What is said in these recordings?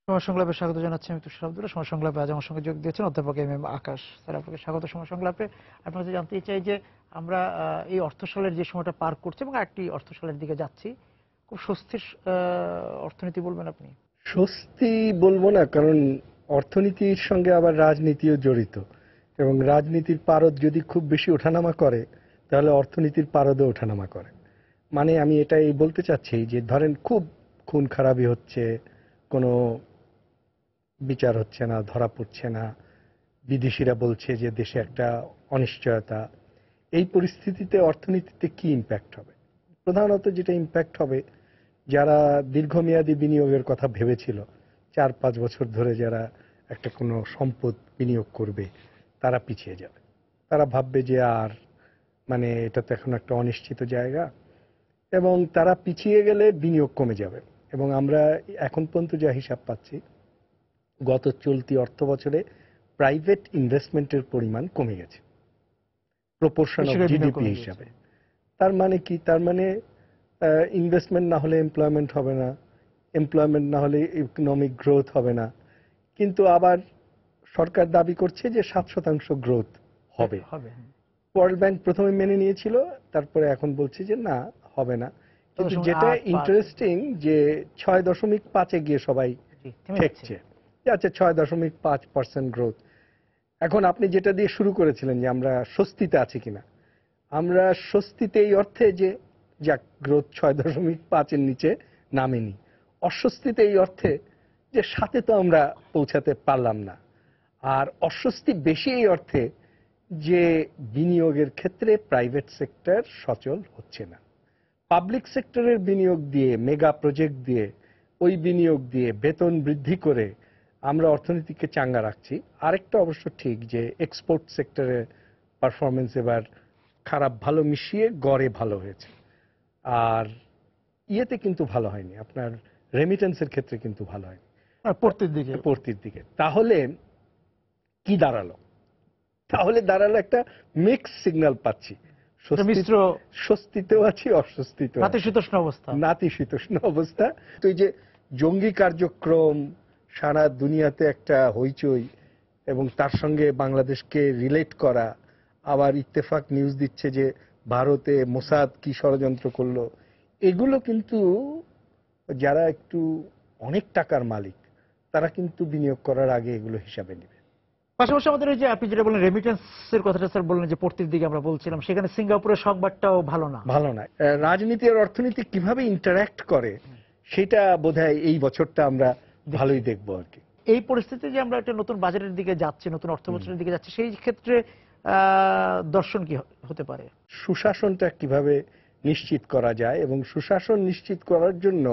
সময় সংলাপে স্বাগত জানাচ্ছি আমি তুষার আব্দুল্লাহ। সময় সংলাপে আজ আমার সঙ্গে যোগ দিয়েছেন অধ্যাপক এম আকাশ স্যার। আপনাকে স্বাগত সময় সংলাপে। আপনার কাছে জানতে চাই যে আমরা এই অর্থ সালের যে সময়টা পার করছি এবং একটি অর্থ সালের দিকে যাচ্ছি, খুব স্বস্তির অর্থনীতি বলবেন আপনি? স্বস্তি বলবো না, কারণ অর্থনীতির সঙ্গে আবার রাজনীতিও জড়িত, এবং রাজনীতির পারদ যদি খুব বেশি ওঠানামা করে তাহলে অর্থনীতির পারদও ওঠানামা করে। মানে আমি এটাই বলতে চাচ্ছি যে ধরেন খুব খুন খারাপি হচ্ছে, কোনো বিচার হচ্ছে না, ধরা পড়ছে না, বিদেশিরা বলছে যে দেশে একটা অনিশ্চয়তা, এই পরিস্থিতিতে অর্থনীতিতে কি ইম্প্যাক্ট হবে? প্রধানত যেটা ইম্প্যাক্ট হবে, যারা দীর্ঘমেয়াদী বিনিয়োগের কথা ভেবেছিল, 4-5 বছর ধরে যারা একটা কোনো সম্পদ বিনিয়োগ করবে, তারা পিছিয়ে যাবে। তারা ভাববে যে আর মানে এটা তো এখন একটা অনিশ্চিত জায়গা, এবং তারা পিছিয়ে গেলে বিনিয়োগ কমে যাবে। এবং আমরা এখন পর্যন্ত যা হিসাব পাচ্ছি, গত চলতি অর্থ বছরে প্রাইভেট ইনভেস্টমেন্টের পরিমাণ কমে গেছে প্রপোর্শন অফ জিডিপি হিসাবে। তার মানে কি? তার মানে ইনভেস্টমেন্ট না হলে এমপ্লয়মেন্ট হবে না, এমপ্লয়মেন্ট না হলে ইকোনমিক গ্রোথ হবে না। কিন্তু আবার সরকার দাবি করছে যে 7% গ্রোথ হবে। ওয়ার্ল্ড ব্যাংক প্রথমে মেনে নিয়েছিল, তারপরে এখন বলছে যে না, হবে না। কিন্তু যেটা ইন্টারেস্টিং যে 6.5-এ গিয়ে সবাই ঠেকছে, আচ্ছা 6.5% গ্রোথ। এখন আপনি যেটা দিয়ে শুরু করেছিলেন যে আমরা স্বস্তিতে আছি কিনা, আমরা স্বস্তিতে এই অর্থে যে যাক গ্রোথ 6.5-এর নিচে নামেনি। অস্বস্তিতে এই অর্থে যে 7-এ তো আমরা পৌঁছাতে পারলাম না। আর অস্বস্তি বেশি এই অর্থে যে বিনিয়োগের ক্ষেত্রে প্রাইভেট সেক্টর সচল হচ্ছে না। পাবলিক সেক্টরের বিনিয়োগ দিয়ে, মেগা প্রজেক্ট দিয়ে, ওই বিনিয়োগ দিয়ে বেতন বৃদ্ধি করে আমরা অর্থনীতিকে চাঙ্গা রাখছি। আরেকটা অবশ্য ঠিক যে এক্সপোর্ট সেক্টরের পারফরমেন্স এবার খারাপ ভালো মিশিয়ে গড়ে ভালো হয়েছে। আর ইয়েতে কিন্তু ভালো হয়নি, আপনার রেমিটেন্সের ক্ষেত্রে কিন্তু ভালো হয়নি পড়তির দিকে। তাহলে কি দাঁড়ালো? তাহলে দাঁড়ালো একটা মিক্স সিগন্যাল পাচ্ছি, স্বস্তিতেও আছি, অস্বস্তিতেও, নাতিশীতোষ্ণ অবস্থা। তো এই যে জঙ্গি কার্যক্রম সারা দুনিয়াতে একটা হইচই, এবং তার সঙ্গে বাংলাদেশকে রিলেট করা, আবার ইত্তেফাক নিউজ দিচ্ছে যে ভারতে মোসাদ কি ষড়যন্ত্র করলো, এগুলো কিন্তু যারা একটু অনেক টাকার মালিক তারা কিন্তু বিনিয়োগ করার আগে এগুলো হিসাবে নেবে। পাশাপাশি আমাদের ওই যে আপনি যেটা বললেন রেমিটেন্সের কথাটা স্যার বললেন যে পড়তির দিকে আমরা বলছিলাম, সেখানে সিঙ্গাপুরের সংবাদটাও ভালো না। রাজনীতি আর অর্থনীতি কিভাবে ইন্টারঅ্যাক্ট করে সেটা বোধহয় এই বছরটা আমরা ভালোই দেখবো আর কি। এই পরিস্থিতিতে যে আমরা একটা নতুন বাজেটের দিকে যাচ্ছি, নতুন অর্থ বছরের দিকে যাচ্ছি, সেই ক্ষেত্রে দর্শন কি হতে পারে? সুশাসনটা কিভাবে নিশ্চিত করা যায়, এবং সুশাসন নিশ্চিত করার জন্য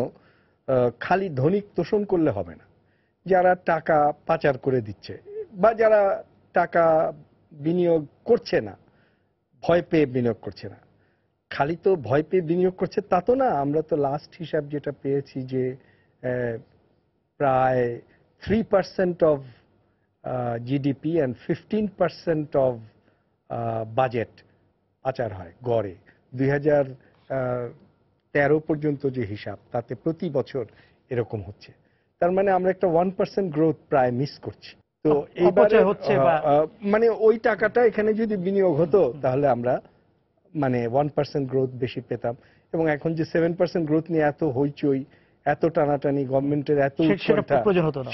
খালি ধনিক তোষণ করলে হবে না। যারা টাকা পাচার করে দিচ্ছে বা যারা টাকা বিনিয়োগ করছে না, ভয় পেয়ে বিনিয়োগ করছে না, খালি তো ভয় পেয়ে বিনিয়োগ করছে তা তো না। আমরা তো লাস্ট হিসাব যেটা পেয়েছি যে প্রায় 3% of GDP and 15% of budget পাচার হয় গড়ে। 2013 পর্যন্ত যে হিসাব, তাতে প্রতি বছর এরকম হচ্ছে। তার মানে আমরা একটা 1% গ্রোথ প্রায় মিস করছি। তো এইবারে মানে ওই টাকাটা এখানে যদি বিনিয়োগ হতো তাহলে আমরা মানে 1% গ্রোথ বেশি পেতাম। এবং এখন যে 7% গ্রোথ নিয়ে এত হইচই, এত টানাটানি, গভর্নমেন্টের এত উৎকণ্ঠা,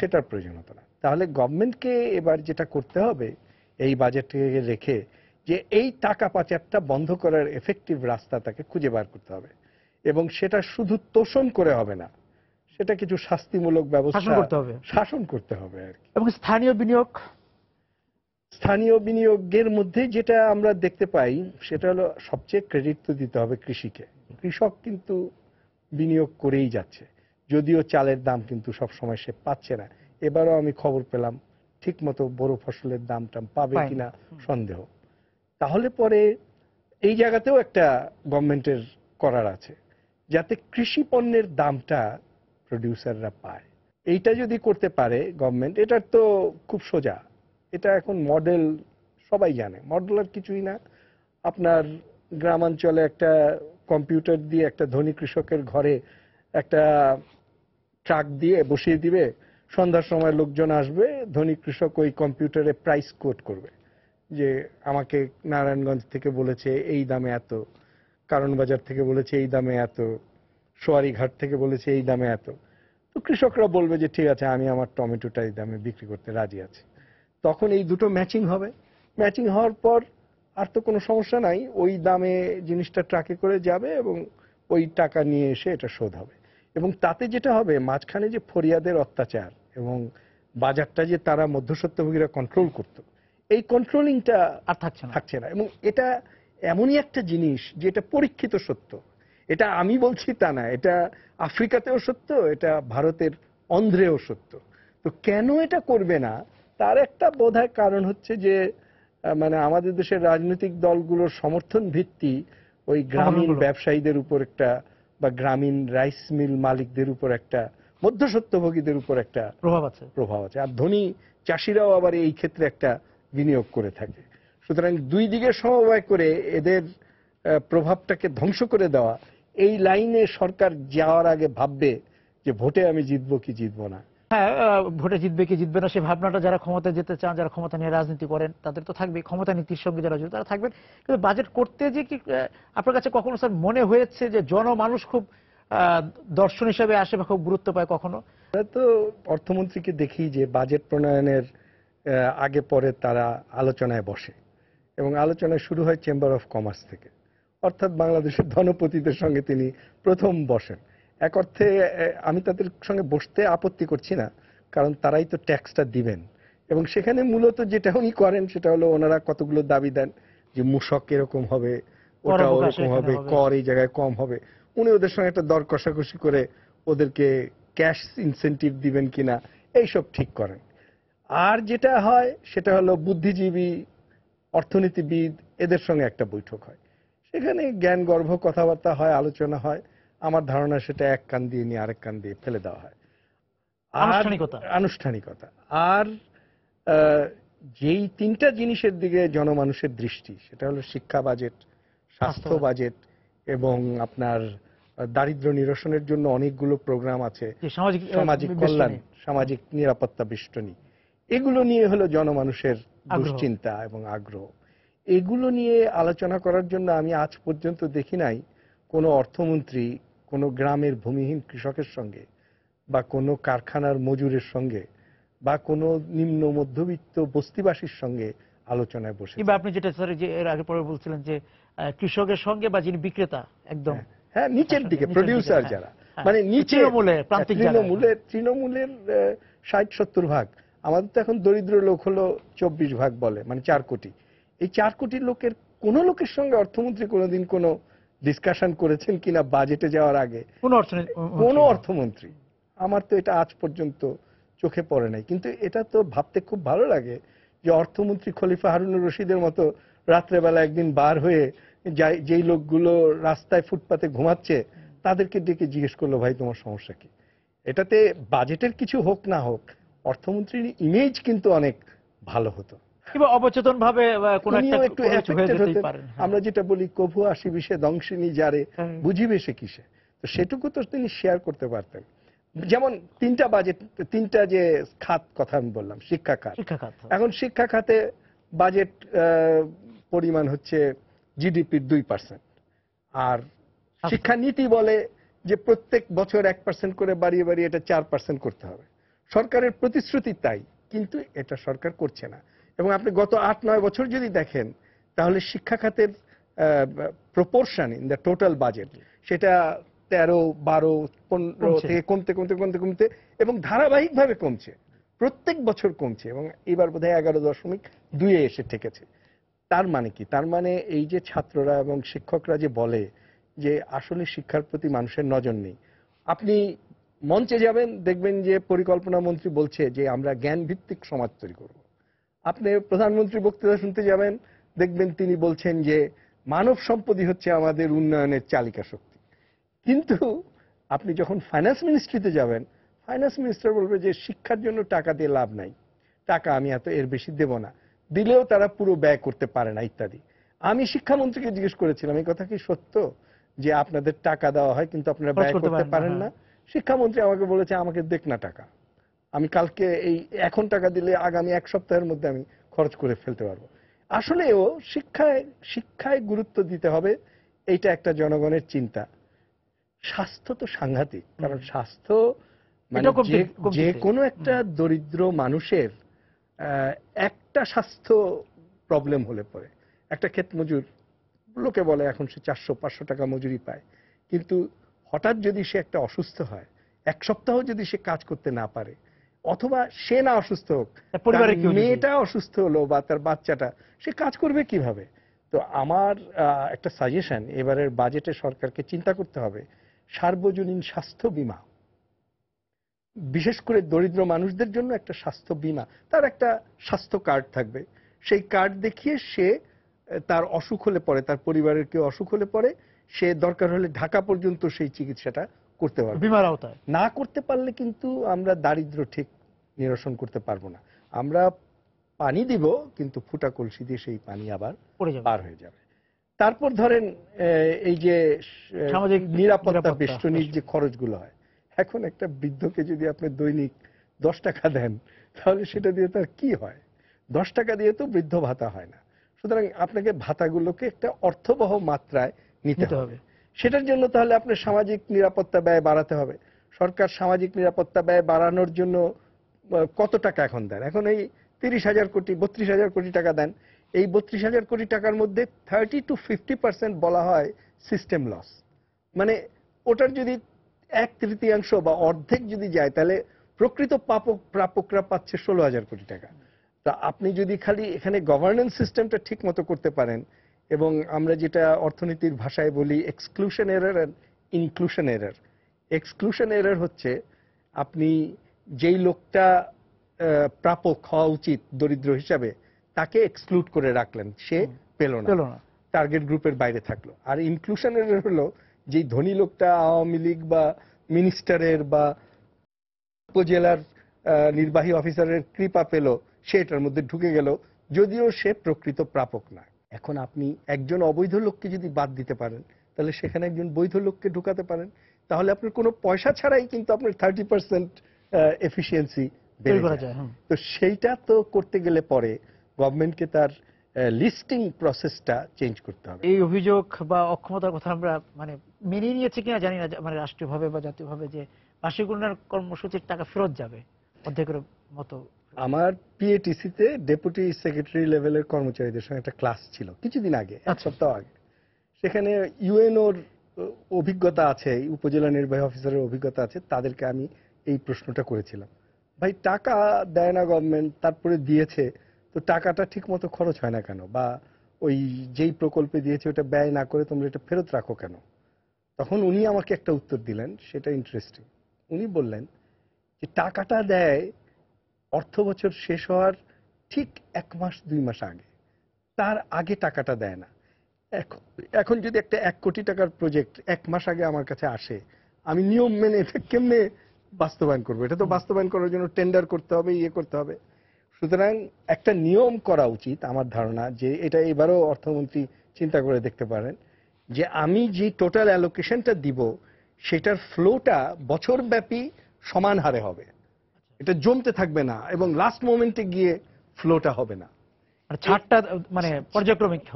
সেটার প্রয়োজন হতো না। তাহলে গভর্নমেন্টকে এবার যেটা করতে হবে, এই বাজেটকে রেখে যে এই টাকা পাচারটা বন্ধ করার এফেক্টিভ রাস্তা তাকে খুঁজে বার করতে হবে, এবং সেটা শুধু তোষণ করে হবে না, সেটা কিছু শাস্তিমূলক ব্যবস্থা শাসন করতে হবে আর কি। এবং স্থানীয় বিনিয়োগের মধ্যে যেটা আমরা দেখতে পাই সেটা হলো, সবচেয়ে ক্রেডিট তো দিতে হবে কৃষিকে। কৃষক কিন্তু বিনিয়োগ করেই যাচ্ছে, যদিও চালের দাম কিন্তু সবসময় সে পাচ্ছে না। এবারও আমি খবর পেলাম ঠিক মতো বড় ফসলের দামটা পাবে কিনা সন্দেহ। তাহলে পরে এই জায়গাতেও একটা গভর্নমেন্টের করার আছে, যাতে কৃষি পণ্যের দামটা প্রডিউসাররা পায়। এইটা যদি করতে পারে গভর্নমেন্ট, এটার তো খুব সোজা। এটা এখন মডেল সবাই জানে, মডেল আর কিছুই না। আপনার গ্রামাঞ্চলে একটা কম্পিউটার দিয়ে একটা ধনী কৃষকের ঘরে একটা ট্রাক দিয়ে বসিয়ে দিবে, সন্ধ্যার সময় লোকজন আসবে, ধনী কৃষক ওই কম্পিউটারে প্রাইস কোড করবে যে আমাকে নারায়ণগঞ্জ থেকে বলেছে এই দামে এত, কারণ বাজার থেকে বলেছে এই দামে এত, সোয়ারিঘাট থেকে বলেছে এই দামে এত। তো কৃষকরা বলবে যে ঠিক আছে, আমি আমার টমেটোটা এই দামে বিক্রি করতে রাজি আছি। তখন এই দুটো ম্যাচিং হবে। ম্যাচিং হওয়ার পর আর তো কোনো সমস্যা নাই, ওই দামে জিনিসটা ট্রাকে করে যাবে এবং ওই টাকা নিয়ে এসে এটা শোধ হবে। এবং তাতে যেটা হবে, মাঝখানে যে ফরিয়াদের অত্যাচার এবং বাজারটা যে তারা মধ্যস্বত্বভোগীরা কন্ট্রোল করত, এই কন্ট্রোলিংটা আর থাকছে না। এবং এটা এমনই একটা জিনিস যে এটা পরীক্ষিত সত্য। এটা আমি বলছি তা না, এটা আফ্রিকাতেও সত্য, এটা ভারতের অন্ধ্রেও সত্য। তো কেন এটা করবে না, তার একটা বোধহয় কারণ হচ্ছে যে মানে আমাদের দেশের রাজনৈতিক দলগুলোর সমর্থন ভিত্তি ওই গ্রামীণ ব্যবসায়ীদের উপর একটা, বা গ্রামীণ রাইস মিল মালিকদের উপর একটা, মধ্যস্বত্বভোগীদের উপর একটা প্রভাব আছে। আর ধনী চাষিরাও আবার এই ক্ষেত্রে একটা বিনিয়োগ করে থাকে। সুতরাং দুই দিকে সমবায় করে এদের প্রভাবটাকে ধ্বংস করে দেওয়া, এই লাইনে সরকার যাওয়ার আগে ভাববে যে ভোটে আমি জিতবো কি জিতবো না। হ্যাঁ, ভোটে জিতবে কি জিতবে না সে ভাবনাটা যারা ক্ষমতায় যেতে চান, যারা ক্ষমতা নিয়ে রাজনীতি করেন তাদের তো থাকবে, ক্ষমতা নীতির সঙ্গে যারা জড়িত তারা থাকবেন। কিন্তু বাজেট করতে যে কি আপনার কাছে কখনো স্যার মনে হয়েছে যে জনমানুষ খুব দর্শন হিসেবে আসে বা খুব গুরুত্ব পায় কখনো? তো অর্থমন্ত্রীকে দেখি যে বাজেট প্রণয়নের আগে পরে তারা আলোচনায় বসে, এবং আলোচনা শুরু হয় চেম্বার অফ কমার্স থেকে, অর্থাৎ বাংলাদেশের ধনপতিদের সঙ্গে তিনি প্রথম বসেন। এক অর্থে আমি তাদের সঙ্গে বসতে আপত্তি করছি না, কারণ তারাই তো ট্যাক্সটা দিবেন। এবং সেখানে মূলত যেটা উনি করেন সেটা হলো ওনারা কতগুলো দাবি দেন যে মূসক এরকম হবে, ওটা ওরকম হবে, কর এই জায়গায় কম হবে। উনি ওদের সঙ্গে একটা দর কষাকষি করে ওদেরকে ক্যাশ ইনসেন্টিভ দিবেন কিনা এইসব ঠিক করেন। আর যেটা হয় সেটা হলো বুদ্ধিজীবী, অর্থনীতিবিদ এদের সঙ্গে একটা বৈঠক হয়, সেখানে জ্ঞান গর্ভ কথাবার্তা হয়, আলোচনা হয়। আমার ধারণা সেটা এক কান দিয়ে নিয়ে আরেক কান দিয়ে ফেলে দেওয়া হয়, আনুষ্ঠানিকতা। আর যেই তিনটা জিনিসের দিকে জনমানুষের দৃষ্টি, সেটা হলো শিক্ষা বাজেট, স্বাস্থ্য বাজেট এবং আপনার দারিদ্র্য নিরসনের জন্য অনেকগুলো প্রোগ্রাম আছে, সামাজিক কল্যাণ, সামাজিক নিরাপত্তা বেষ্টনী, এগুলো নিয়ে হলো জনমানুষের দুশ্চিন্তা এবং আগ্রহ। এগুলো নিয়ে আলোচনা করার জন্য আমি আজ পর্যন্ত দেখি নাই কোনো অর্থমন্ত্রী কোনো গ্রামের ভূমিহীন কৃষকের সঙ্গে বা কোনো কারখানার মজুরের সঙ্গে বা কোনো নিম্ন মধ্যবিত্ত বস্তিবাসীর সঙ্গে আলোচনায় বসে। কিংবা আপনি যেটা স্যার যে এর আগে পরে বলছিলেন যে কৃষকের সঙ্গে বা যিনি বিক্রেতা একদম হ্যাঁ নিচের দিকে প্রডিউসার যারা, মানে নিচে তৃণমূলের 60-70 ভাগ, আমাদের তো এখন দরিদ্র লোক হলো 24 ভাগ বলে, মানে 4 কোটি। এই 4 কোটি লোকের কোন লোকের সঙ্গে অর্থমন্ত্রী কোনোদিন কোনো ডিসকাশন করেছেন কিনা বাজেটে যাওয়ার আগে? কোন অর্থমন্ত্রী? আমার তো এটা আজ পর্যন্ত চোখে পড়ে নাই। কিন্তু এটা তো ভাবতে খুব ভালো লাগে যে অর্থমন্ত্রী খলিফা হারুনুর রশিদের মতো রাত্রেবেলা একদিন বার হয়ে যেই লোকগুলো রাস্তায় ফুটপাতে ঘুমাচ্ছে তাদেরকে ডেকে জিজ্ঞেস করলো, ভাই তোমার সমস্যা কি? এটাতে বাজেটের কিছু হোক না হোক অর্থমন্ত্রীর ইমেজ কিন্তু অনেক ভালো হতো। অবচেতন ভাবে আমরা যেটা বলি কভু আসি বিষে দংশিনী যারে, বুঝিবে সে কিসে, তো সেটুকু তো তিনি শেয়ার করতে পারতেন। যেমন তিনটা বাজেট, তিনটা যে খাত কথা আমি বললাম, শিক্ষা খাত, এখন শিক্ষা খাতে বাজেট পরিমাণ হচ্ছে জিডিপির 2%, আর শিক্ষা নীতি বলে যে প্রত্যেক বছর 1% করে বাড়িয়ে বাড়িয়ে এটা 4% করতে হবে। সরকারের প্রতিশ্রুতি তাই, কিন্তু এটা সরকার করছে না। এবং আপনি গত 8-9 বছর যদি দেখেন তাহলে শিক্ষা খাতের proportion in the total budget সেটা 13, 12, 15 থেকে কমতে কমতে কমতে কমতে এবং ধারাবাহিকভাবে কমছে, প্রত্যেক বছর কমছে, এবং এবার বোধহয় 11.2-এ এসে ঠেকেছে। তার মানে কি? তার মানে এই যে ছাত্ররা এবং শিক্ষকরা যে বলে যে আসলে শিক্ষার প্রতি মানুষের নজর নেই, আপনি মঞ্চে যাবেন দেখবেন যে পরিকল্পনা মন্ত্রী বলছে যে আমরা জ্ঞান ভিত্তিক সমাজ তৈরি করব। আপনি প্রধানমন্ত্রী বক্তৃতা শুনতে যাবেন দেখবেন তিনি বলছেন যে মানব সম্পদই হচ্ছে আমাদের উন্নয়নের চালিকা শক্তি। কিন্তু আপনি যখন ফাইন্যান্স মিনিস্ট্রিতে যাবেন, ফাইন্যান্স মিনিস্টার বলবে যে শিক্ষার জন্য টাকা দিয়ে লাভ নাই, টাকা আমি এর বেশি দেব না, দিলেও তারা পুরো ব্যয় করতে পারে না ইত্যাদি। আমি শিক্ষামন্ত্রীকে জিজ্ঞেস করেছিলাম এই কথা কি সত্য যে আপনাদের টাকা দেওয়া হয় কিন্তু আপনারা ব্যয় করতে পারেন না? শিক্ষামন্ত্রী আমাকে বলেছে আমাকে দেখ না টাকা, আমি কালকে এই এখন টাকা দিলে আগামী এক সপ্তাহের মধ্যে আমি খরচ করে ফেলতে পারবো। আসলেও শিক্ষায় গুরুত্ব দিতে হবে, এইটা একটা জনগণের চিন্তা। স্বাস্থ্য তো সাংঘাতিক, কারণ স্বাস্থ্য মানে যে কোনো একটা দরিদ্র মানুষের একটা স্বাস্থ্য প্রবলেম হলে পরে, একটা ক্ষেত মজুর লোকে বলে এখন সে 400-500 টাকা মজুরি পায়, কিন্তু হঠাৎ যদি সে একটা অসুস্থ হয়, এক সপ্তাহ যদি সে কাজ করতে না পারে, অথবা সে না অসুস্থ হোক, মেয়েটা অসুস্থ হলো বা তার বাচ্চাটা, সে কাজ করবে কিভাবে? তো আমার একটা সাজেশন, এবারের বাজেটে সরকারকে চিন্তা করতে হবে সার্বজনীন স্বাস্থ্য বীমা, বিশেষ করে দরিদ্র মানুষদের জন্য একটা স্বাস্থ্য বীমা, তার একটা স্বাস্থ্য কার্ড থাকবে, সেই কার্ড দেখিয়ে সে তার অসুখ হলে পরে, তার পরিবারের কেউ অসুখ হলে পরে, সে দরকার হলে ঢাকা পর্যন্ত সেই চিকিৎসাটা করতে পারবে বীমার আওতায়। না করতে পারলে কিন্তু আমরা দারিদ্র্য ঠিক নিরসন করতে পারবো না। আমরা পানি দিব, কিন্তু ফুটা কলসি দিয়ে সেই পানি আবার পার হয়ে যাবে। তারপর ধরেন এই যে সামাজিক নিরাপত্তা বেষ্টনীর যে খরচগুলো হয়, এখন একটা বৃদ্ধকে যদি আপনি দৈনিক 10 টাকা দেন, তাহলে সেটা দিয়ে তার কি হয়? 10 টাকা দিয়ে তো বৃদ্ধ ভাতা হয় না। সুতরাং আপনাকে ভাতাগুলোকে একটা অর্থবহ মাত্রায় নিতে হবে। সেটার জন্য তাহলে আপনার সামাজিক নিরাপত্তা ব্যয় বাড়াতে হবে। সরকার সামাজিক নিরাপত্তা ব্যয় বাড়ানোর জন্য কত টাকা এখন দেন? এখন এই 30,000 কোটি 32,000 কোটি টাকা দেন। এই 32,000 কোটি টাকার মধ্যে 30-50% বলা হয় সিস্টেম লস, মানে ওটার যদি 1/3 বা অর্ধেক যদি যায়, তাহলে প্রকৃত প্রাপকরা পাচ্ছে 16,000 কোটি টাকা। তা আপনি যদি খালি এখানে গভর্নেন্স সিস্টেমটা ঠিক মতো করতে পারেন, এবং আমরা যেটা অর্থনীতির ভাষায় বলি exclusion error and inclusion error. Exclusion error হচ্ছে আপনি যেই লোকটা প্রাপক হওয়া উচিত দরিদ্র হিসাবে, তাকে এক্সক্লুড করে রাখলেন, সে পেল না, টার্গেট গ্রুপের বাইরে থাকলো। আর ইনক্লুশন এরর হলো যেই ধনী লোকটা আওয়ামী লীগ বা মিনিস্টারের বা উপজেলার নির্বাহী অফিসারের কৃপা পেল, সে এটার মধ্যে ঢুকে গেল, যদিও সে প্রকৃত প্রাপক না। এখন আপনি একজন অবৈধ লোককে যদি বাদ দিতে পারেন, তাহলে সেখানে একজন বৈধ লোককে ঢুকাতে পারেন, তাহলে আপনার কোনো পয়সা ছাড়াই কিন্তু আপনার 30% এফিসিয়েন্সি বেড়ে যায়। তো সেইটা তো করতে গেলে পরে গভর্নমেন্টকে তার লিস্টিং প্রসেসটা চেঞ্জ করতে হবে। এই অভিযোগ বা অক্ষমতার কথা আমরা মানে মেনে নিয়েছি কিনা জানি না, মানে রাষ্ট্রীয়ভাবে বা জাতীয়ভাবে, যে বার্ষিক উন্নয়ন কর্মসূচির টাকা ফেরত যাবে অর্ধেকের মতো। আমার পিএটিসিতে ডেপুটি সেক্রেটারি লেভেলের কর্মচারীদের সঙ্গে একটা ক্লাস ছিল কিছুদিন আগে, এক সপ্তাহ আগে। সেখানে ইউএনওর অভিজ্ঞতা আছে, উপজেলা নির্বাহী অফিসারের অভিজ্ঞতা আছে, তাদেরকে আমি এই প্রশ্নটা করেছিলাম, ভাই টাকা দেয় না গভর্নমেন্ট, তারপরে দিয়েছে, তো টাকাটা ঠিক মতো খরচ হয় না কেন? বা ওই যেই প্রকল্পে দিয়েছে ওটা ব্যয় না করে তোমরা এটা ফেরত রাখো কেন? তখন উনি আমাকে একটা উত্তর দিলেন, সেটা ইন্টারেস্টিং। উনি বললেন যে টাকাটা দেয় অর্থ বছর শেষ হওয়ার ঠিক 1 মাস 2 মাস আগে, তার আগে টাকাটা দেয় না। এখন যদি একটা 1 কোটি টাকার প্রজেক্ট 1 মাস আগে আমার কাছে আসে, আমি নিয়ম মেনে এটা কেমনে বাস্তবায়ন করবো? এটা তো বাস্তবায়ন করার জন্য টেন্ডার করতে হবে, ইয়ে করতে হবে। সুতরাং একটা নিয়ম করা উচিত আমার ধারণা, যে এটা এবারও অর্থমন্ত্রী চিন্তা করে দেখতে পারেন, যে আমি যে টোটাল অ্যালোকেশনটা দিব সেটার ফ্লোটা বছরব্যাপী সমান হারে হবে, এটা জমতে থাকবে না, এবং লাস্ট মোমেন্টে গিয়ে ফ্লোটা হবে না, ছাড়টা মানে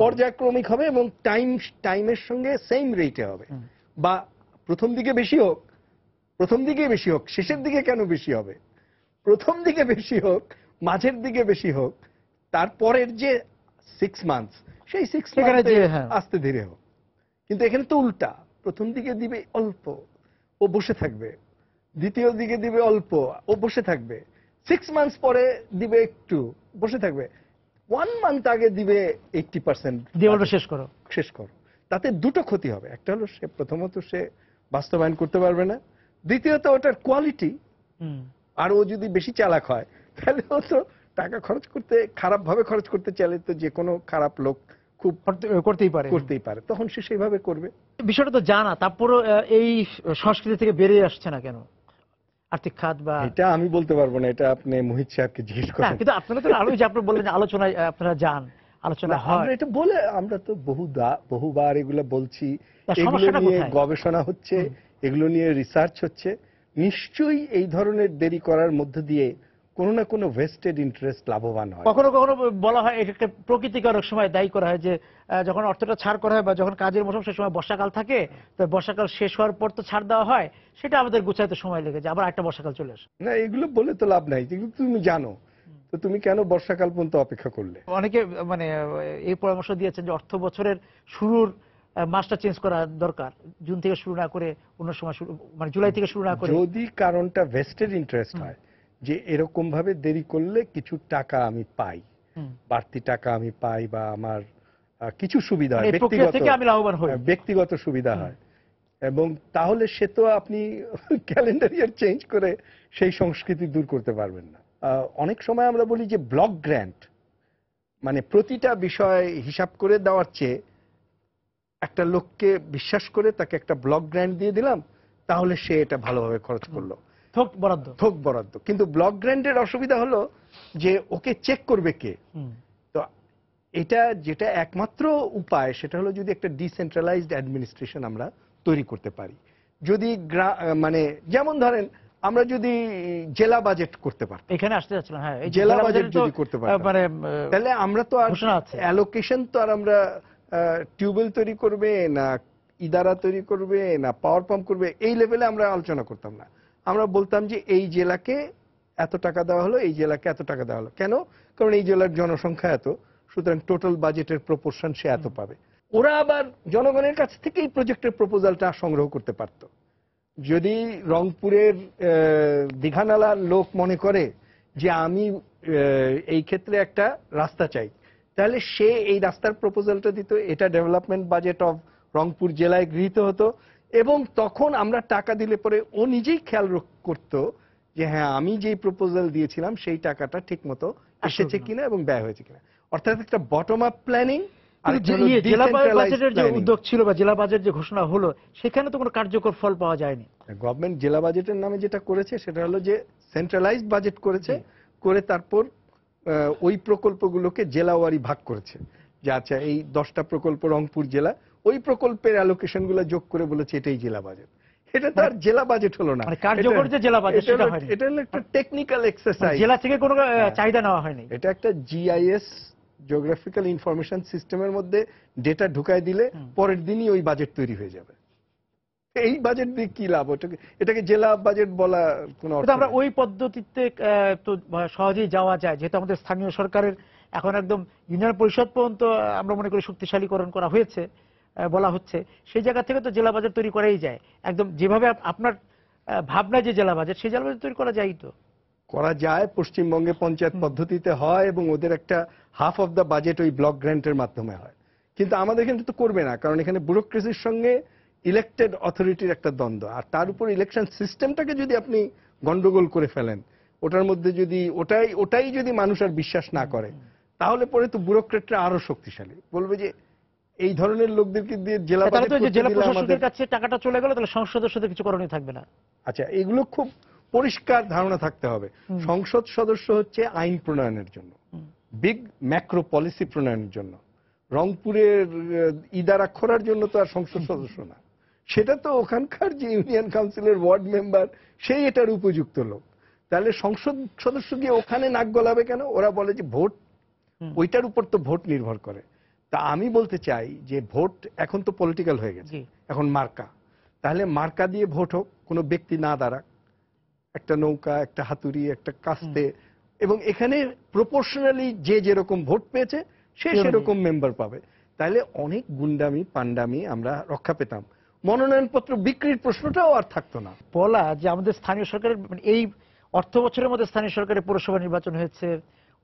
পর্যায়ক্রমিক হবে, এবং টাইমের সঙ্গে সেম রেটে হবে। বা প্রথম দিকে বেশি হোক, শেষের দিকে কেন বেশি হবে? প্রথম দিকে বেশি হোক, মাঝের দিকে বেশি হোক, তারপরের যে 6 মান্থস, সেই 6 মান্থে আস্তে ধীরে হোক। কিন্তু এখানে তো উল্টা, প্রথম দিকে দিবে অল্প, ও বসে থাকবে, দ্বিতীয় দিকে দিবে অল্প, ও বসে থাকবে, 6 মান্থস পরে দিবে একটু, বসে থাকবে, 1 মান্থ আগে দিবে 80% দিয়ে বলবে শেষ করো। তাতে দুটো ক্ষতি হবে, একটা হলো সে প্রথমত সে বাস্তবায়ন করতে পারবে না, দ্বিতীয়ত ওটার কোয়ালিটি, আর ও যদি বেশি চালাক হয় তাহলে ও তো টাকা খরচ করতে, খারাপ ভাবে খরচ করতে চাইলে তো যে কোনো খারাপ লোক খুব করতেই পারে, তখন সে সেইভাবে করবে। বিষয়টা তো জানা, তারপরও এই সংস্কৃতি থেকে বেরিয়ে আসছে না কেন আর্থিক খাত? বা এটা আমি বলতে পারবো না, এটা আপনি মোহিত সাহেবকে জিজ্ঞেস করেন। কিন্তু আপনারা তো আরো, যে আপনি বললেন আলোচনায় আপনারা যান, আলোচনা হয়, আমরা এটা বলে, আমরা তো বহুবার এগুলো বলছি, এগুলো নিয়ে গবেষণা হচ্ছে, এগুলো নিয়ে রিসার্চ হচ্ছে। নিশ্চয়ই এই ধরনের দেরি করার মধ্য দিয়ে কোনো না কোনো ভেস্টেড ইন্টারেস্ট লাভবান হয়। কখনো কখনো বলা হয় এটাকে প্রকৃতিকে অনেক সময় দায়ী করা হয় যে যখন অর্থটা ছাড় করা হয় বা যখন কাজের মৌসুম সে সময় বর্ষাকাল থাকে, তো বর্ষাকাল শেষ হওয়ার পর তো ছাড় দেওয়া হয়, সেটা আমাদের গুছাইতে সময় লেগে যায়, আবার একটা বর্ষাকাল চলে আসে। না, এগুলো বলে তো লাভ নাই, এগুলো তুমি জানো, তো তুমি কেন বর্ষাকাল পর্যন্ত অপেক্ষা করলে? অনেকে মানে এই পরামর্শ দিয়েছেন যে অর্থ বছরের শুরুর মাসটা চেঞ্জ করা দরকার, জুন থেকে শুরু না করে অন্য সময় শুরু, মানে জুলাই থেকে শুরু না করে। যদি কারণটা ভেস্টেড ইন্টারেস্ট হয় যে এরকম ভাবে দেরি করলে কিছু টাকা আমি পাই, বাড়তি টাকা আমি পাই, বা আমার কিছু সুবিধা হয়, ব্যক্তিগত সুবিধা হয়, এবং তাহলে সে তো আপনি ক্যালেন্ডার ইয়ার চেঞ্জ করে সেই সংস্কৃতি দূর করতে পারবেন না। অনেক সময় আমরা বলি যে ব্লক গ্র্যান্ট, মানে প্রতিটা বিষয় হিসাব করে দেওয়ার চেয়ে একটা লোককে বিশ্বাস করে তাকে একটা ব্লক গ্র্যান্ট দিয়ে দিলাম, তাহলে সে এটা ভালোভাবে খরচ করলো, থোক বরাদ্দ। কিন্তু ব্লক গ্র্যান্টের অসুবিধা হলো যে ওকে চেক করবে কে? তো এটা যেটা একমাত্র উপায় সেটা হলো যদি একটা ডিসেন্ট্রালাইজড অ্যাডমিনিস্ট্রেশন আমরা তৈরি করতে পারি। যদি মানে যেমন ধরেন আমরা যদি জেলা বাজেট করতে পারতাম, এখানে আসতে যাচ্ছিলাম, হ্যাঁ, জেলা বাজেট যদি করতে পারতাম, তাহলে আমরা তো আর অ্যালোকেশন তো আর আমরা টিউবওয়েল তৈরি করবে না, ইদারা তৈরি করবে না, পাওয়ার পাম্প করবে, এই লেভেলে আমরা আলোচনা করতাম না। আমরা বলতাম যে এই জেলাকে এত টাকা দেওয়া হলো, এই জেলাকে এত টাকা দেওয়া হলো। কেন? কারণ এই জেলার জনসংখ্যা এত, সুতরাং টোটাল বাজেটের প্রপোর্শন সে এত পাবে। ওরা আবার জনগণের কাছ থেকে এই প্রজেক্টের প্রপোজালটা সংগ্রহ করতে পারত। যদি রংপুরের দীঘানালার লোক মনে করে যে আমি এই ক্ষেত্রে একটা রাস্তা চাই, তাহলে সে এই রাস্তার প্রপোজালটা দিত, এটা ডেভেলপমেন্ট বাজেট অফ রংপুর জেলায় গৃহীত হতো, এবং তখন আমরা টাকা দিলে পরে ও নিজেই খেয়াল করত যে হ্যাঁ আমি যেই প্রপোজাল দিয়েছিলাম সেই টাকাটা ঠিক মতো এসেছে কিনা এবং ব্যয় হয়েছে কিনা। অর্থাৎ একটা বটম আপ প্ল্যানিং। জেলা বাজেটের যে উদ্যোগ ছিল বা জেলা বাজেট যে ঘোষণা হলো, সেখানে তো কোনো কার্যকর ফল পাওয়া যায়নি। গভর্নমেন্ট জেলা বাজেটের নামে যেটা করেছে সেটা হলো যে সেন্ট্রালাইজড বাজেট করেছে, করে তারপর ওই প্রকল্পগুলোকে জেলাওয়ারি ভাগ করেছে, যে আচ্ছা এই 10টা প্রকল্প রংপুর জেলা, ওই প্রকল্পের অ্যালোকেশন গুলো যোগ করে বলেছে এটাই জেলা বাজেট। এটা তো আর জেলা বাজেট হলো না, কার্যকর যে জেলা বাজেট সেটা হয়নি। এটা হলো একটা টেকনিক্যাল এক্সারসাইজ, জেলা থেকে কোনো চাহিদা নেওয়া হয়নি। এটা একটা জিআইএস, জিওগ্রাফিক্যাল ইনফরমেশন সিস্টেমের মধ্যে ডেটা ঢুকায় দিলে পরের দিনই ওই বাজেট তৈরি হয়ে যাবে। এই বাজেট দিয়ে কি লাভ? এটাকে জেলা বাজেট বলা কোনো অর্থ? আমরা ওই পদ্ধতিতে তো সহজেই যাওয়া যায়, যেহেতু আমাদের স্থানীয় সরকারের এখন একদম ইউনিয়ন পরিষদ পর্যন্ত আমরা মনে করি শক্তিশালীকরণ করা হয়েছে, বলা হচ্ছে, সেই জায়গা থেকে তো জেলা বাজেট তৈরি করাই যায়। একদম যেভাবে আপনার ভাবনা যে জেলা বাজেট, সেই জেলা বাজেট তৈরি করা যায়, তো করা যায়। পশ্চিমবঙ্গে পঞ্চায়েত পদ্ধতিতে হয় এবং ওদের একটা হাফ অফ দ্য বাজেট ওই ব্লক গ্র্যান্টের মাধ্যমে হয়। কিন্তু আমাদের এখানে তো করবে না, কারণ এখানে ব্যুরোক্রেসির সঙ্গে ইলেক্টেড অথরিটির একটা দ্বন্দ্ব, আর তার উপর ইলেকশন সিস্টেমটাকে যদি আপনি গন্ডগোল করে ফেলেন, ওটার মধ্যে যদি ওটাই যদি মানুষ আর বিশ্বাস না করে, তাহলে পরে তো ব্যুরোক্রেটরা আরো শক্তিশালী, বলবে যে এই ধরনের লোকদেরকে দিয়ে জেলা বাজেট করতে জেলা দিলে প্রশাসকের কাছে টাকাটা চলে গেল, তাহলে সংসদ সদস্যদের কিছু করণীয় থাকবে না। আচ্ছা, এগুলো খুব পরিষ্কার ধারণা থাকতে হবে। সংসদ সদস্য হচ্ছে আইন প্রণয়নের জন্য, বিগ ম্যাক্রো পলিসি প্রণয়নের জন্য। রংপুরের ইদারা খোরার জন্য তো আর সংসদ সদস্য না, সেটা তো ওখানকার যে ইউনিয়ন কাউন্সিলের ওয়ার্ড মেম্বার, সেই এটার উপযুক্ত লোক। তাহলে সংসদ সদস্য গিয়ে ওখানে নাক গলাবে কেন? ওরা বলে যে ভোট, ওইটার উপর তো ভোট নির্ভর করে। তা আমি বলতে চাই যে ভোট এখন তো পলিটিক্যাল হয়ে গেছে, এখন মার্কা। তাহলে মার্কা দিয়ে ভোট হোক, কোনো ব্যক্তি না দাঁড়াক, একটা নৌকা, একটা হাতুড়ি, একটা কাস্তে, এবং এখানে প্রপোর্শনালি যে যেরকম ভোট পেয়েছে সে সেরকম মেম্বার পাবে। তাহলে অনেক গুন্ডামি পান্ডামি আমরা রক্ষা পেতাম, মনোনয়নপত্র বিক্রির প্রশ্নটাও আর থাকতো না। বলা যে আমাদের স্থানীয় সরকারের এই অর্থ বছরের মধ্যে স্থানীয় সরকারের পৌরসভা নির্বাচন হয়েছে,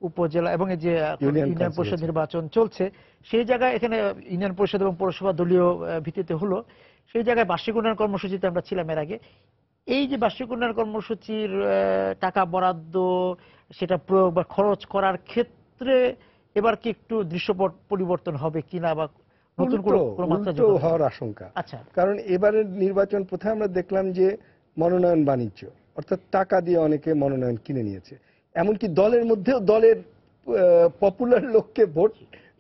উপজেলা এবং এই যে ইউনিয়ন পরিষদ নির্বাচন চলছে, সেই জায়গায় এখানে ইউনিয়ন পরিষদ এবং পৌরসভা দলীয় ভিত্তিতে হলো, সেই জায়গায় বার্ষিক উন্নয়ন কর্মসূচিতে আমরা ছিলাম এর আগে। এই যে বার্ষিক উন্নয়ন কর্মসূচির টাকা বরাদ্দ, সেটা প্রয়োগ বা খরচ করার ক্ষেত্রে এবার কি একটু দৃশ্যপট পরিবর্তন হবে কিনা, বা নতুন উল্টো হওয়ার আশঙ্কা? আচ্ছা, কারণ এবারের নির্বাচন প্রথমে আমরা দেখলাম যে মনোনয়ন বাণিজ্য, অর্থাৎ টাকা দিয়ে অনেকে মনোনয়ন কিনে নিয়েছে, এমনকি দলের মধ্যেও দলের পপুলার লোককে ভোট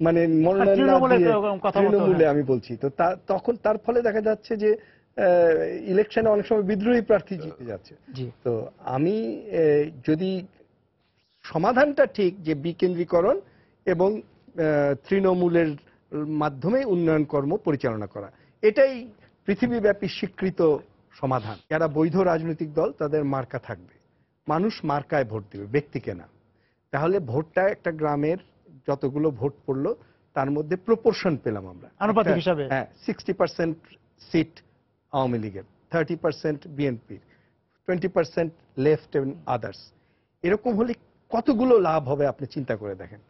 মানে মনোনয়ন না দিয়ে তৃণমূলে আমি বলছি, তো তখন তার ফলে দেখা যাচ্ছে যে ইলেকশনে অনেক সময় বিদ্রোহী প্রার্থী জিতে যাচ্ছে। জি তো আমি যদি সমাধানটা ঠিক যে বিকেন্দ্রীকরণ এবং তৃণমূলের মাধ্যমে উন্নয়ন কর্ম পরিচালনা করা, এটাই পৃথিবীব্যাপী স্বীকৃত সমাধান। যারা বৈধ রাজনৈতিক দল তাদের মার্কা থাকবে, মানুষ মার্কায় ভোট দেবে, ব্যক্তিকে না। তাহলে ভোটটা একটা গ্রামের যতগুলো ভোট পড়লো তার মধ্যে প্রপোর্শন পেলাম আমরা, আনুপাতিক হিসাবে। হ্যাঁ 60% সিট আওয়ামী লীগের, 30% বিএনপির, 20% লেফট এবং আদার্স। এরকম হলে কতগুলো লাভ হবে আপনি চিন্তা করে দেখেন।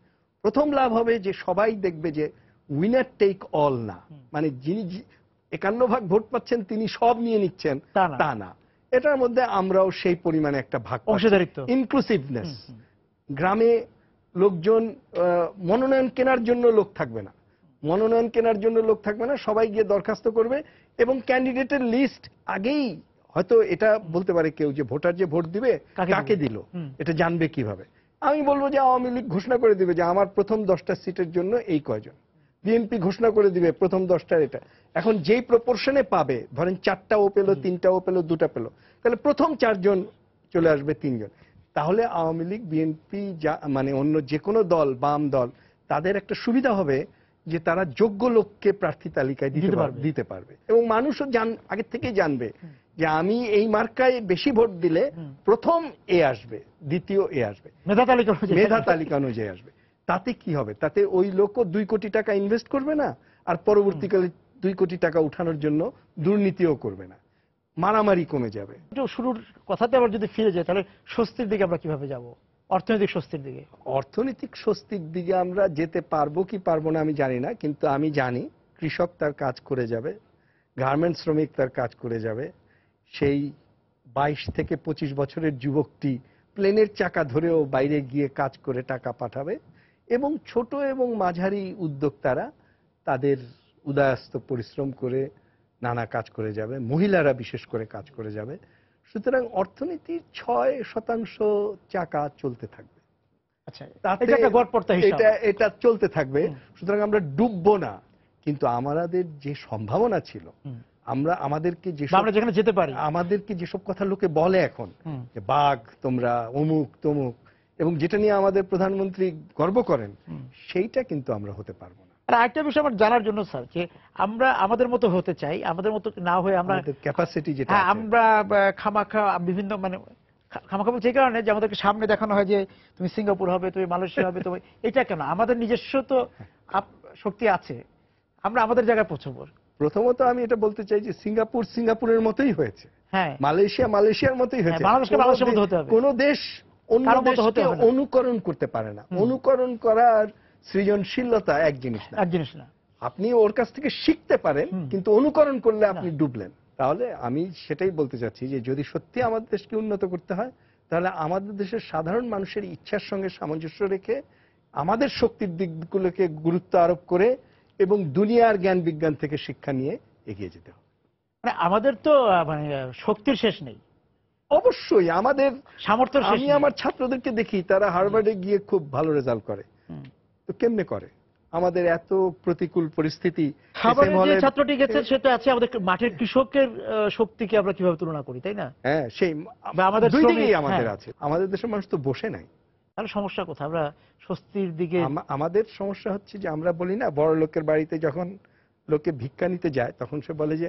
প্রথম লাভ হবে যে সবাই দেখবে যে উইনার টেক অল না, মানে যিনি 51 ভাগ ভোট পাচ্ছেন তিনি সব নিয়ে নিচ্ছেন তা না। এটার মধ্যে আমরাও সেই পরিমাণে একটা ভাগ অংশীদারিত্ব, ইনক্লুসিভনেস। গ্রামে লোকজন মনোনয়ন কেনার জন্য লোক থাকবে না, মনোনয়ন কেনার জন্য লোক থাকবে না, সবাই গিয়ে দরখাস্ত করবে এবং ক্যান্ডিডেটের লিস্ট আগেই হয়তো এটা বলতে পারে কেউ যে ভোটার যে ভোট দিবে কাকে দিল এটা জানবে কিভাবে। আমি বলবো যে আওয়ামী লীগ ঘোষণা করে দিবে যে আমার প্রথম 10টা সিটের জন্য এই কয়জন, বিএনপি ঘোষণা করে দিবে প্রথম 10টার এটা। এখন যেই প্রপোর্শনে পাবে, ধরেন 4টা ও পেলো, 3টা ও পেলো, 2টা পেলো, তাহলে প্রথম 4 জন চলে আসবে 3 জন। তাহলে আওয়ামী লীগ, বিএনপি, মানে অন্য যে কোনো দল, বাম দল, তাদের একটা সুবিধা হবে যে তারা যোগ্য লোককে প্রার্থী তালিকায় দিতে পারবে এবং মানুষও আগে থেকেই জানবে যে আমি এই মার্কায় বেশি ভোট দিলে প্রথম এ আসবে, দ্বিতীয় এ আসবে, মেধা তালিকা অনুযায়ী আসবে। তাতে কি হবে? তাতে ওই লোকও 2 কোটি টাকা ইনভেস্ট করবে না, আর পরবর্তীকালে 2 কোটি টাকা উঠানোর জন্য দুর্নীতিও করবে না, মারামারি কমে যাবে। শুরুর কথাতে আবার যদি ফিরে যায় তাহলে স্বস্তির দিকে আমরা কিভাবে যাব? অর্থনৈতিক স্বস্তির দিকে। অর্থনৈতিক স্বস্তির দিকে আমরা যেতে পারবো কি পারবো না আমি জানি না, কিন্তু আমি জানি কৃষক তার কাজ করে যাবে, গার্মেন্টস শ্রমিক তার কাজ করে যাবে, সেই 22 থেকে 25 বছরের যুবকটি প্লেনের চাকা ধরেও বাইরে গিয়ে কাজ করে টাকা পাঠাবে, এবং ছোট এবং মাঝারি উদ্যোক্তারা তাদের উদয়াস্ত পরিশ্রম করে নানা কাজ করে যাবে, মহিলারা বিশেষ করে কাজ করে যাবে। সুতরাং অর্থনীতির 6% চাকা চলতে থাকবে। আচ্ছা, এটা চলতে থাকবে। সুতরাং আমরা ডুববো না, কিন্তু আমাদের যে সম্ভাবনা ছিল, আমাদেরকে যেখানে যেতে পারি, আমাদেরকে যেসব কথা লোকে বলে এখন যে বাঘ তোমরা, অমুক তমুক, এবং যেটা নিয়ে আমাদের প্রধানমন্ত্রী গর্ব করেন, সেইটা কিন্তু আমরা হতে পারবো না। আর একটা বিষয় আমার জানার জন্য স্যার, যে আমরা আমাদের মতো হতে চাই, আমাদের মতো না হয়ে আমরা ক্যাপাসিটি যেটা আমরা খামাখা বিভিন্ন মানে খামাখা যে কারণে যে আমাদেরকে সামনে দেখানো হয় যে তুমি সিঙ্গাপুর হবে, তুমি মালয়েশিয়া হবে, তুমি এটা কেন? আমাদের নিজস্ব তো শক্তি আছে, আমরা আমাদের জায়গায় পৌঁছবো। প্রথমত আমি এটা বলতে চাই যে সিঙ্গাপুর সিঙ্গাপুরের মতোই হয়েছে, হ্যাঁ, মালয়েশিয়া মালয়েশিয়ার মতোই হয়েছে। বাংলাদেশকে বাংলাদেশের মতো হতে হবে। কোন দেশ অন্য দেশকে অনুকরণ করতে পারে না। অনুকরণ করার সৃজনশীলতা এক জিনিস না। আপনি ওর কাছ থেকে শিখতে পারেন, কিন্তু অনুকরণ করলে আপনি ডুবলেন। তাহলে আমি সেটাই বলতে চাচ্ছি যে যদি সত্যি আমাদের দেশকে উন্নত করতে হয়, তাহলে আমাদের দেশের সাধারণ মানুষের ইচ্ছার সঙ্গে সামঞ্জস্য রেখে আমাদের শক্তির দিকগুলোকে গুরুত্ব আরোপ করে এবং দুনিয়ার জ্ঞান বিজ্ঞান থেকে শিক্ষা নিয়ে এগিয়ে যেতে হবে। মানে আমাদের তো মানে শক্তির শেষ নেই। অবশ্যই আমাদের সামর্থ্য। আমি আমার ছাত্রদেরকে দেখি তারা হার্ভার্ডে গিয়ে খুব ভালো রেজাল্ট করে, তো কেমনে করে? আমাদের এত প্রতিকূল পরিস্থিতি, ছাত্রটি গেছে সেটা আছে, আমাদের মাঠের কৃষকের শক্তিকে আমরা কিভাবে তুলনা করি, তাই না? হ্যাঁ, সেই আমাদের দুই দিকেই আমাদের আছে। আমাদের দেশের মানুষ তো বসে নাই। তাহলে সমস্যা কোথায়? আমরা স্বস্তির দিকে, আমাদের সমস্যা হচ্ছে যে আমরা বলি না, বড় লোকের বাড়িতে যখন লোকে ভিক্ষা নিতে যায় তখন সে বলে যে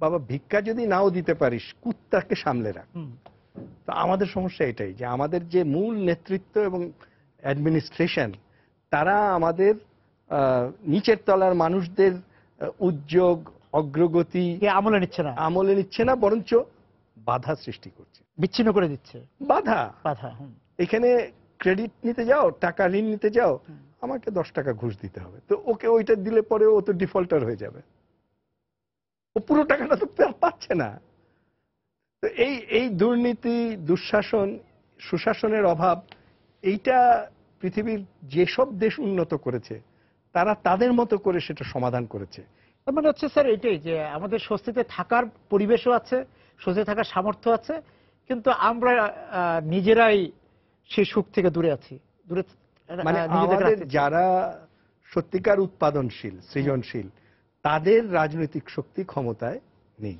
বাবা ভিক্ষা যদি নাও দিতে পারিস কুত্তাকে সামলে রাখ। তো আমাদের সমস্যা এটাই যে আমাদের যে মূল নেতৃত্ব এবং অ্যাডমিনিস্ট্রেশন, তারা আমাদের নিচের তলার মানুষদের উদ্যোগ অগ্রগতি আমলে নিচ্ছে না, বরঞ্চ বাধা সৃষ্টি করছে, বিচ্ছিন্ন করে দিচ্ছে। বাধা এখানে ক্রেডিট নিতে যাও, টাকা ঋণ নিতে যাও, আমাকে 10 টাকা ঘুষ দিতে হবে, তো ওকে ওইটা দিলে পরে ও তো ডিফল্টার হয়ে যাবে, ও পুরো টাকাটা তো পাচ্ছে না। তো এই দুর্নীতি, দুঃশাসন, সুশাসনের অভাব, এইটা পৃথিবীর যেসব দেশ উন্নত করেছে তারা তাদের মতো করে সেটা সমাধান করেছে। তার মানে হচ্ছে স্যার এটাই যে আমাদের স্বস্তিতে থাকার পরিবেশও আছে, স্বস্তিতে থাকার সামর্থ্য আছে, কিন্তু আমরা নিজেরাই সেই সুখ থেকে দূরে আছি। মানে আমাদের যারা সত্যিকার উৎপাদনশীল, সৃজনশীল, তাদের রাজনৈতিক শক্তি ক্ষমতায় নেই।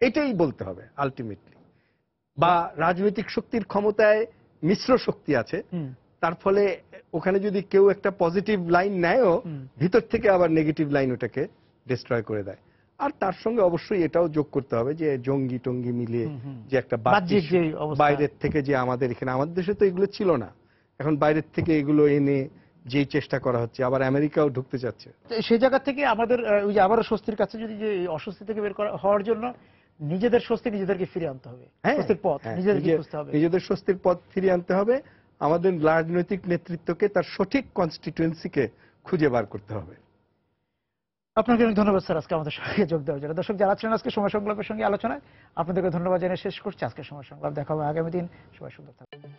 এটাই বলতে হবে আলটিমেটলি। বা রাজনৈতিক শক্তির ক্ষমতায় মিশ্র শক্তি আছে, তার ফলে ওখানে যদি কেউ একটা পজিটিভ লাইন নেয়ও, ভিতর থেকে আবার নেগেটিভ লাইন ওটাকে ডিস্ট্রয় করে দেয়। আর তার সঙ্গে অবশ্যই এটাও যোগ করতে হবে যে জঙ্গি টঙ্গি মিলিয়ে যে একটা বাহ্যিক যে অবস্থা, বাইরের থেকে যে আমাদের এখানে, আমাদের দেশে তো এগুলো ছিল না, এখন বাইরের থেকে এগুলো এনে যেই চেষ্টা করা হচ্ছে, আবার আমেরিকাও ঢুকতে চাচ্ছে। সেই জায়গা থেকে আমাদের ওই যে আবারও স্বস্তির কাছে যদি যে এই অস্বস্তি থেকে বের হওয়ার জন্য নিজেদের স্বস্তি নিজেদেরকে ফিরে আনতে হবে, স্বস্তির পথ নিজেদেরকে খুঁজতে হবে, নিজেদের স্বস্তির পথ ফিরিয়ে আনতে হবে। আমাদের রাজনৈতিক নেতৃত্বকে তার সঠিক কনস্টিটুয়েন্সিকে খুঁজে বার করতে হবে। আপনাকে অনেক ধন্যবাদ স্যার আজকে আমাদের সঙ্গে যোগ দেওয়ার জন্য। দর্শক যারা ছিলেন আজকে সময় সংলাপের সঙ্গে আলোচনায়, আপনাদেরকে ধন্যবাদ জানিয়ে শেষ করছি আজকের সময় সংলাপ। দেখা হবে আগামী দিন। সবাই সুন্দর থাকবেন।